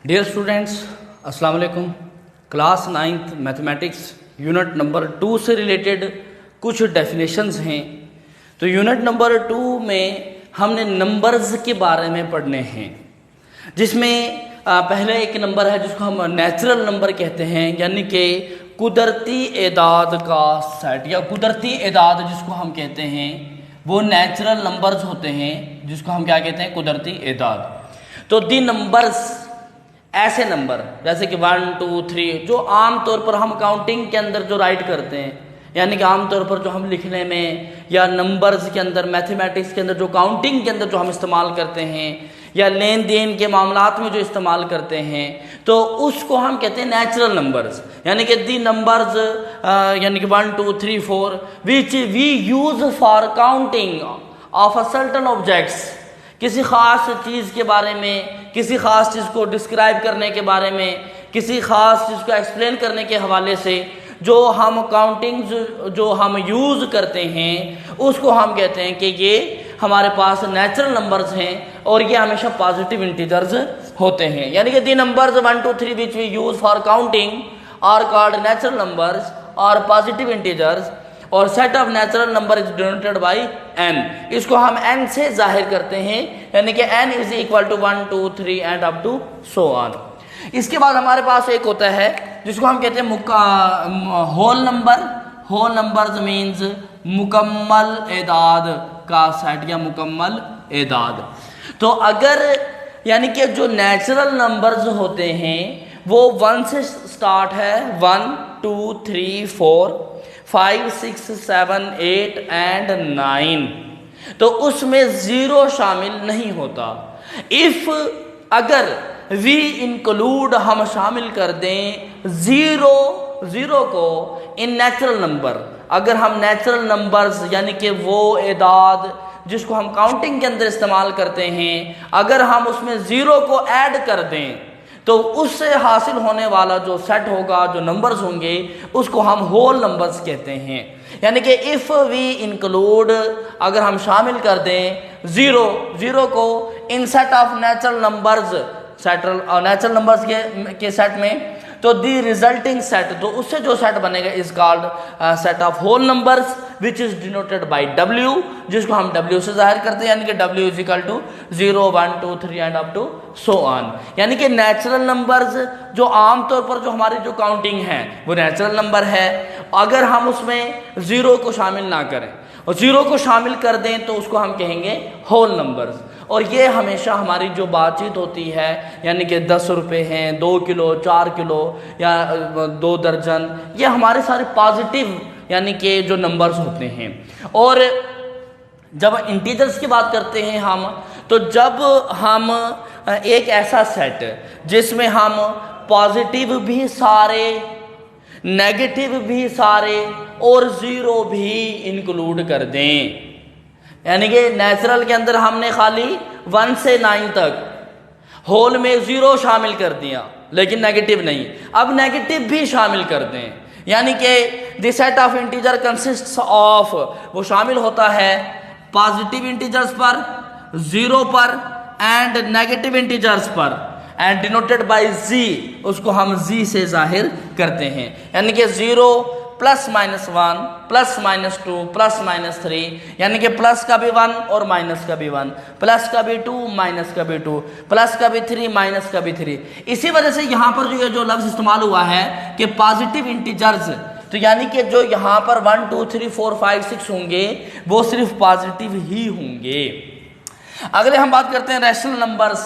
Dear students, अस्सलाम वालेकुम। Class 9th mathematics unit number 2 से रिलेटेड कुछ डेफिनेशंस हैं। तो यूनिट नंबर 2 में हमने नंबर्स के बारे में पढ़ने हैं, जिसमें पहले एक नंबर है जिसको हम नेचुरल नंबर कहते हैं, यानी कि कुदरती एदाद का सेट या कुदरती एदाद जिसको हम कहते हैं वो नेचुरल नंबर्स होते हैं, जिसको हम क्या कहते हैं, कुदरती एदाद। तो दी नंबर्स, ऐसे नंबर जैसे कि 1 2 3 जो आम तौर पर हम काउंटिंग के अंदर जो राइट करते हैं, यानी कि आम तौर पर जो हम लिखने में या नंबर्स के अंदर मैथमेटिक्स के अंदर जो काउंटिंग के अंदर जो हम इस्तेमाल करते हैं या लेन देन के मामलात में जो इस्तेमाल करते हैं, तो उसको हम कहते हैं नेचुरल नंबर्स। यानी कि दी नंबर्स यानी कि 1 2 3 4 which we use for counting of a certain objects, किसी ख़ास चीज़ के बारे में, किसी ख़ास चीज़ को डिस्क्राइब करने के बारे में, किसी ख़ास चीज़ को एक्सप्लेन करने के हवाले से जो हम काउंटिंग जो हम यूज़ करते हैं उसको हम कहते हैं कि ये हमारे पास नेचुरल नंबर्स हैं और ये हमेशा पॉजिटिव इंटीजर्स होते हैं। यानी कि the numbers 1 2 3 which we use for counting are called natural numbers और पॉजिटिव इंटीजर्स, और set of natural number is denoted by n। इसको हम n से जाहिर करते हैं, यानी कि n is equal to 1 2 3 and up to so on. इसके बाद हमारे पास एक होता है जिसको हम कहते हैं whole number. Whole numbers means मुकम्मल एदाद का सेट या मुकम्मल एदाद। तो अगर यानी कि जो नेचुरल नंबर्स होते हैं वो 1 से स्टार्ट है, 1 2 3 4 5 6 7 8 एंड 9, तो उसमें ज़ीरो शामिल नहीं होता। इफ़ अगर वी इंक्लूड हम शामिल कर दें ज़ीरो को इन नेचुरल नंबर, अगर हम नेचुरल नंबर्स यानी कि वो एदाद जिसको हम काउंटिंग के अंदर इस्तेमाल करते हैं, अगर हम उसमें ज़ीरो को ऐड कर दें तो उससे हासिल होने वाला जो सेट होगा, जो नंबर्स होंगे, उसको हम होल नंबर्स कहते हैं। यानी कि इफ़ वी इंक्लूड, अगर हम शामिल कर दें ज़ीरो को इन set of natural numbers, natural numbers के सेट में, तो दी रिजल्टिंग सेट, तो उससे जो सेट बनेगा is called set of whole numbers which is denoted by W, जिसको हम W से जाहिर करते हैं, यानी कि W is equal to 0 1 2 3 and up to so on. यानी कि नेचुरल नंबर्स जो आम तौर पर जो हमारी जो काउंटिंग है वो नेचुरल नंबर है, अगर हम उसमें ज़ीरो को शामिल ना करें और ज़ीरो को शामिल कर दें तो उसको हम कहेंगे होल नंबर्स। और ये हमेशा हमारी जो बातचीत होती है, यानी कि 10 रुपये हैं, 2 किलो, 4 किलो या 2 दर्जन, ये हमारे सारे पॉजिटिव यानी कि जो नंबर्स होते हैं। और जब इंटीजर्स की बात करते हैं हम, तो जब हम एक ऐसा सेट जिसमें हम पॉजिटिव भी सारे, नेगेटिव भी सारे और ज़ीरो भी इंक्लूड कर दें, यानी कि नेचुरल के अंदर हमने खाली 1 से 9 तक, होल में ज़ीरो शामिल कर दिया लेकिन नेगेटिव नहीं, अब नेगेटिव भी शामिल कर दें, यानी कि the set of integer consists of, वो शामिल होता है पॉजिटिव इंटीजर्स पर, ज़ीरो पर एंड नेगेटिव इंटीजर्स पर, एंड डिनोटेड बाय Z, उसको हम Z से जाहिर करते हैं। यानी कि 0 plus minus 1 plus minus 2 plus minus 3, यानी कि प्लस का भी 1 और माइनस का भी 1, प्लस का भी 2 माइनस का भी 2, प्लस का भी 3 माइनस का भी 3। इसी वजह से यहाँ पर जो लफ्ज़ इस्तेमाल हुआ है कि पॉजिटिव इंटीजर्स, तो यानी कि जो यहाँ पर 1 2 3 4 5 6 होंगे वो सिर्फ पॉजिटिव ही होंगे। अगर हम बात करते हैं रैशनल नंबर्स,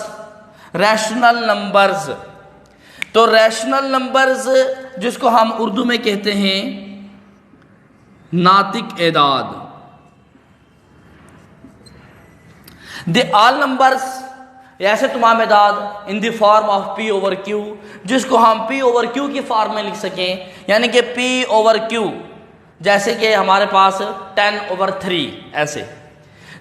रैशनल नंबर्स, तो रैशनल नंबर्स जिसको हम उर्दू में कहते हैं नातिक एदाद, द ऑल नंबर्स, ऐसे तमाम एदाद in the form of P over Q, जिसको हम P ओवर Q की फॉर्म में लिख सकें, यानी कि P ओवर Q, जैसे कि हमारे पास 10 ओवर 3 ऐसे,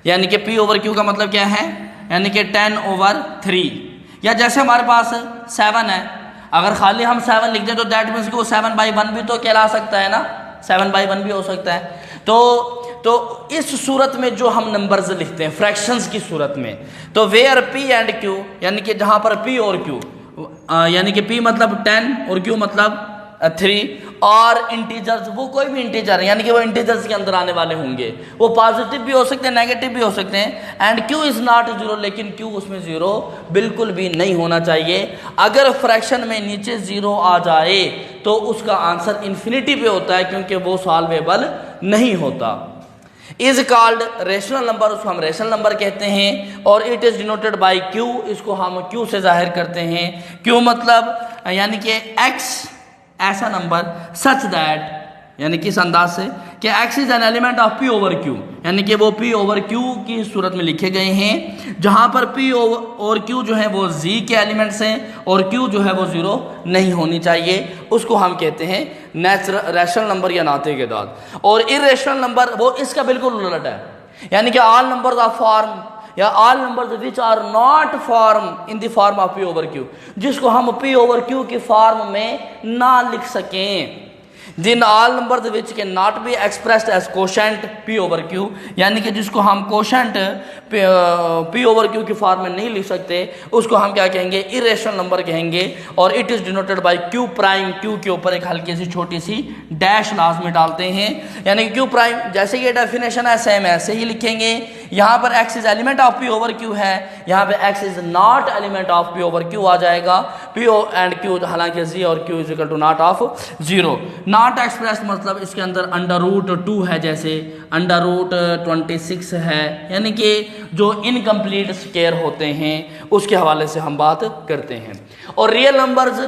यानी कि P ओवर Q का मतलब क्या है, यानी कि 10 ओवर 3, या जैसे हमारे पास 7 है, अगर खाली हम 7 लिख दें तो दैट मीन्स कि वो 7/1 भी तो कहला सकता है ना, 7/1 भी हो सकता है। तो इस सूरत में जो हम नंबर्स लिखते हैं फ्रैक्शंस की सूरत में, तो वेयर P एंड Q, यानी कि जहाँ पर P और Q यानी कि p मतलब 10 और q मतलब 3, और इंटीजर्स वो कोई भी इंटीजर यानी कि वो इंटीजर्स के अंदर आने वाले होंगे, वो पॉजिटिव भी हो सकते हैं, नेगेटिव भी हो सकते हैं। And q is not zero, लेकिन q उसमें ज़ीरो बिल्कुल भी नहीं होना चाहिए। अगर फ्रैक्शन में नीचे ज़ीरो आ जाए तो उसका आंसर इन्फिनिटी पे होता है, क्योंकि वो सॉल्वेबल नहीं होता। इज कॉल्ड रेशनल नंबर, उसको हम रेशनल नंबर कहते हैं। और it is denoted by q, इसको हम q से जाहिर करते हैं। q मतलब यानी कि x ऐसा नंबर सच दैट, यानी कि इस अंदाज से कि x is an element of p over q, यानी कि वो p ओवर q की सूरत में लिखे गए हैं, जहां पर p और q जो है वो z के एलिमेंट्स हैं और q जो है वो जीरो नहीं होनी चाहिए। उसको हम कहते हैं नेचुरल रैशनल नंबर या नाते के दाद। और इरेशनल नंबर वो इसका बिल्कुल उलट है, यानी कि ऑल नंबर्स ऑफ फॉर्म या all numbers which are not form in the form of p over q, जिसको हम p ओवर q की फॉर्म में ना लिख सकें। जिन all numbers which can not be expressed as quotient p over q, यानी कि जिसको हम कोशेंट p ओवर q की फॉर्म में नहीं लिख सकते, उसको हम क्या कहेंगे, इरेशनल नंबर कहेंगे। और it is denoted by q prime, q के ऊपर एक हल्की सी छोटी सी डैश लाजमी डालते हैं, यानी कि q प्राइम जैसे ये डेफिनेशन है सेम ऐसे ही लिखेंगे। यहाँ पर x is element of p over q है, यहाँ पे x is not element of p over q आ जाएगा। p एंड q हालांकि z और q is equal to not of zero. Not express मतलब इसके अंदर अंडर रूट 2 है, जैसे अंडर रूट 26 है, यानी कि जो इनकम्प्लीट स्केयर होते हैं उसके हवाले से हम बात करते हैं। और रियल नंबर्स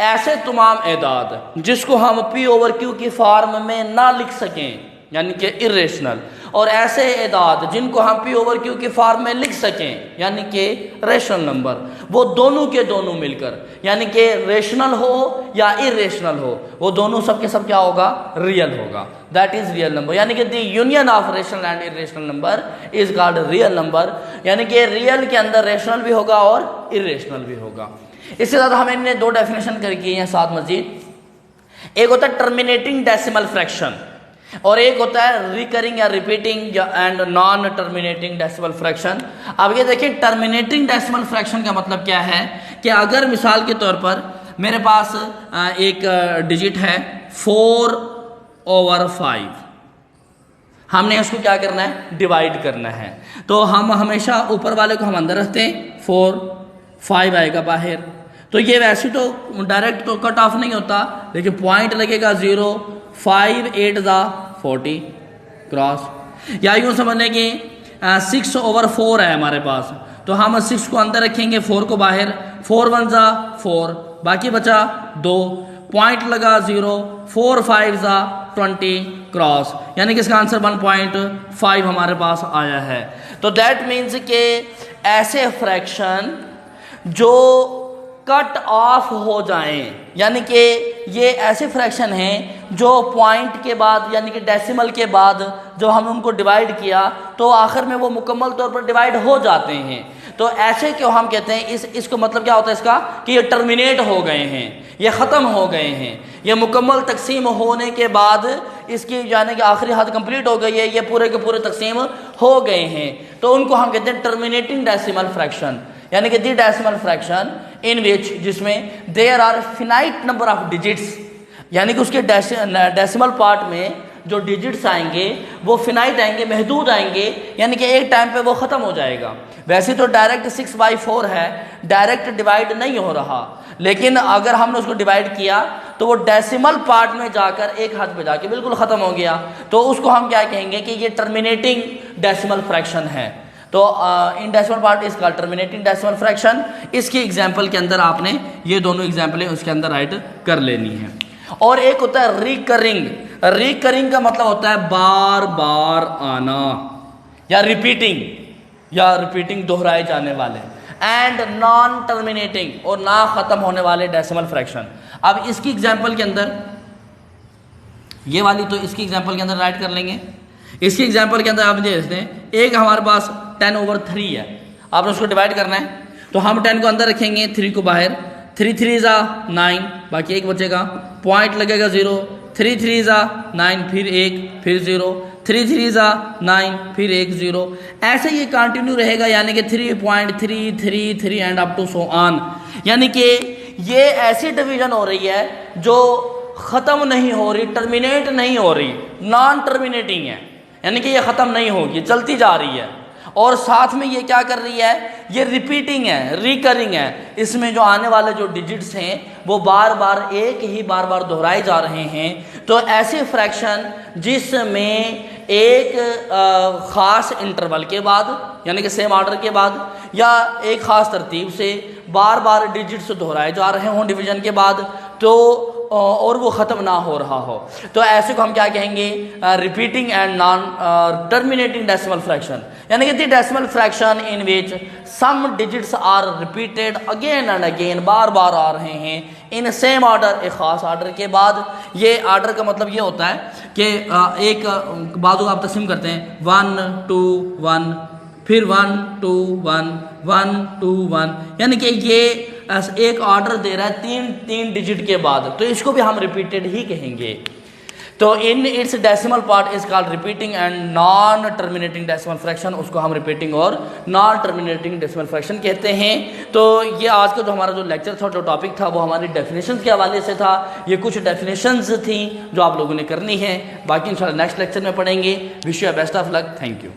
ऐसे तमाम एदाद जिसको हम p ओवर q की फॉर्म में ना लिख सकें, यानी कि इरेशनल, और ऐसे एदाद जिनको हम p ओवर q की फॉर्म में लिख सकें, यानी कि रेशनल नंबर, वो दोनों के दोनों मिलकर, यानी कि रेशनल हो या इरेशनल हो, वो दोनों सब के सब क्या होगा, रियल होगा। दैट इज रियल नंबर, यानी कि the union of rational and irrational number is called real number, यानी कि रियल के अंदर रेशनल भी होगा और इरेशनल भी होगा। इसके साथ हमने दो डेफिनेशन करके हैं साथ मजीद। एक होता है टर्मिनेटिंग डेसिमल फ्रैक्शन और एक होता है रिकरिंग या repeating and non terminating decimal fraction. अब ये देखिए टर्मिनेटिंग डेसिमल फ्रैक्शन का मतलब क्या है कि अगर मिसाल के तौर पर मेरे पास एक डिजिट है 4/5, हमने उसको क्या करना है, डिवाइड करना है, तो हम हमेशा ऊपर वाले को हम अंदर रखते हैं, 4, 5 आएगा बाहर। तो ये वैसे तो डायरेक्ट तो कट ऑफ नहीं होता, लेकिन पॉइंट लगेगा 0, 5 8 40 क्रॉस, या यूँ समझने की 6/4 है हमारे पास, तो हम 6 को अंदर रखेंगे, 4 को बाहर, 4 1 4, बाकी बचा 2, पॉइंट लगा 0, 4 5 20 क्रॉस, यानी कि इसका आंसर 1.5 हमारे पास आया है। तो दैट मीन्स के ऐसे फ्रैक्शन जो कट ऑफ हो जाएं, यानी कि ये ऐसे फ्रैक्शन हैं जो पॉइंट के बाद यानी कि डेसिमल के बाद जो हम उनको डिवाइड किया तो आखिर में वो मुकम्मल तौर पर डिवाइड हो जाते हैं। तो ऐसे क्यों हम कहते हैं, इसको मतलब क्या होता है इसका कि ये टर्मिनेट हो गए हैं, ये ख़त्म हो गए हैं, ये मुकम्मल तकसीम होने के बाद इसकी यानी कि आखिरी हद कंप्लीट हो गई है, ये पूरे के पूरे तकसीम हो गए हैं, तो उनको हम कहते हैं टर्मिनेटिंग डेसिमल फ्रैक्शन, यानी कि दी डेसिमल फ्रैक्शन इन विच जिसमें there are finite number of digits, यानी कि उसके डेसिमल पार्ट में जो डिजिट्स आएंगे वो फिनाइट आएंगे, महदूद आएंगे, यानी कि एक टाइम पे वो ख़त्म हो जाएगा। वैसे तो डायरेक्ट 6/4 है, डायरेक्ट डिवाइड नहीं हो रहा, लेकिन अगर हमने उसको डिवाइड किया तो वो डेसिमल पार्ट में जाकर एक हद पे जाके बिल्कुल ख़त्म हो गया, तो उसको हम क्या कहेंगे कि ये टर्मिनेटिंग डेसिमल फ्रैक्शन है। तो in decimal part is called terminating decimal fraction. इसकी एग्जांपल के अंदर आपने ये दोनों एग्जांपलें उसके अंदर राइट कर लेनी है। और एक होता है रिकरिंग, रिकरिंग का मतलब होता है बार बार आना या रिपीटिंग दोहराए जाने वाले, एंड नॉन टर्मिनेटिंग और ना ख़त्म होने वाले डेसिमल फ्रैक्शन। अब इसकी एग्जांपल के अंदर ये वाली तो इसकी एग्जांपल के अंदर राइट कर लेंगे। इसकी एग्जांपल के अंदर आप देखते हैं एक हमारे पास 10/3 है, आपने उसको डिवाइड करना है, तो हम 10 को अंदर रखेंगे, 3 को बाहर, 3 3 9, बाकी एक बचेगा, पॉइंट लगेगा 0, 3 3 9, फिर 1, फिर 0, 3 3 9, फिर 1 0, ऐसे ये कंटिन्यू रहेगा, यानी कि 3.333 and up to so on, यानी कि ये ऐसी डिवीजन हो रही है जो ख़त्म नहीं हो रही, टर्मिनेट नहीं हो रही, नॉन टर्मिनेटिंग है, यानी कि ये ख़त्म नहीं होगी, चलती जा रही है। और साथ में ये क्या कर रही है, ये रिपीटिंग है, रिकरिंग है। इसमें जो आने वाले जो डिजिट्स हैं वो बार बार एक ही बार बार दोहराए जा रहे हैं। तो ऐसे फ्रैक्शन जिसमें एक ख़ास इंटरवल के बाद, यानी कि सेम आर्डर के बाद या एक ख़ास तरतीब से बार बार डिजिट्स दोहराए जा रहे हों डिवीज़न के बाद, तो और वो ख़त्म ना हो रहा हो, तो ऐसे को हम क्या कहेंगे, repeating and non terminating decimal fraction. यानी कि the decimal fraction in which some digits are repeated again and again, बार बार आ रहे हैं इन सेम ऑर्डर, एक ख़ास ऑर्डर के बाद। ये ऑर्डर का मतलब ये होता है कि एक बाजू आप तकसीम करते हैं 1 2 1, फिर 1 2 1 1 2 1, यानी कि ये एक ऑर्डर दे रहा है तीन डिजिट के बाद, तो इसको भी हम रिपीटेड ही कहेंगे। तो in its decimal part is called repeating and non terminating decimal fraction, उसको हम रिपीटिंग और नॉन टर्मिनेटिंग डेसिमल फ्रैक्शन कहते हैं। तो ये आज का जो हमारा जो लेक्चर था, जो टॉपिक था, वो हमारी डेफिनेशंस के हवाले से था। ये कुछ डेफिनेशंस थी जो आप लोगों ने करनी है, बाकी इंशाल्लाह नेक्स्ट लेक्चर में पढ़ेंगे। Wish you best of luck, thank you.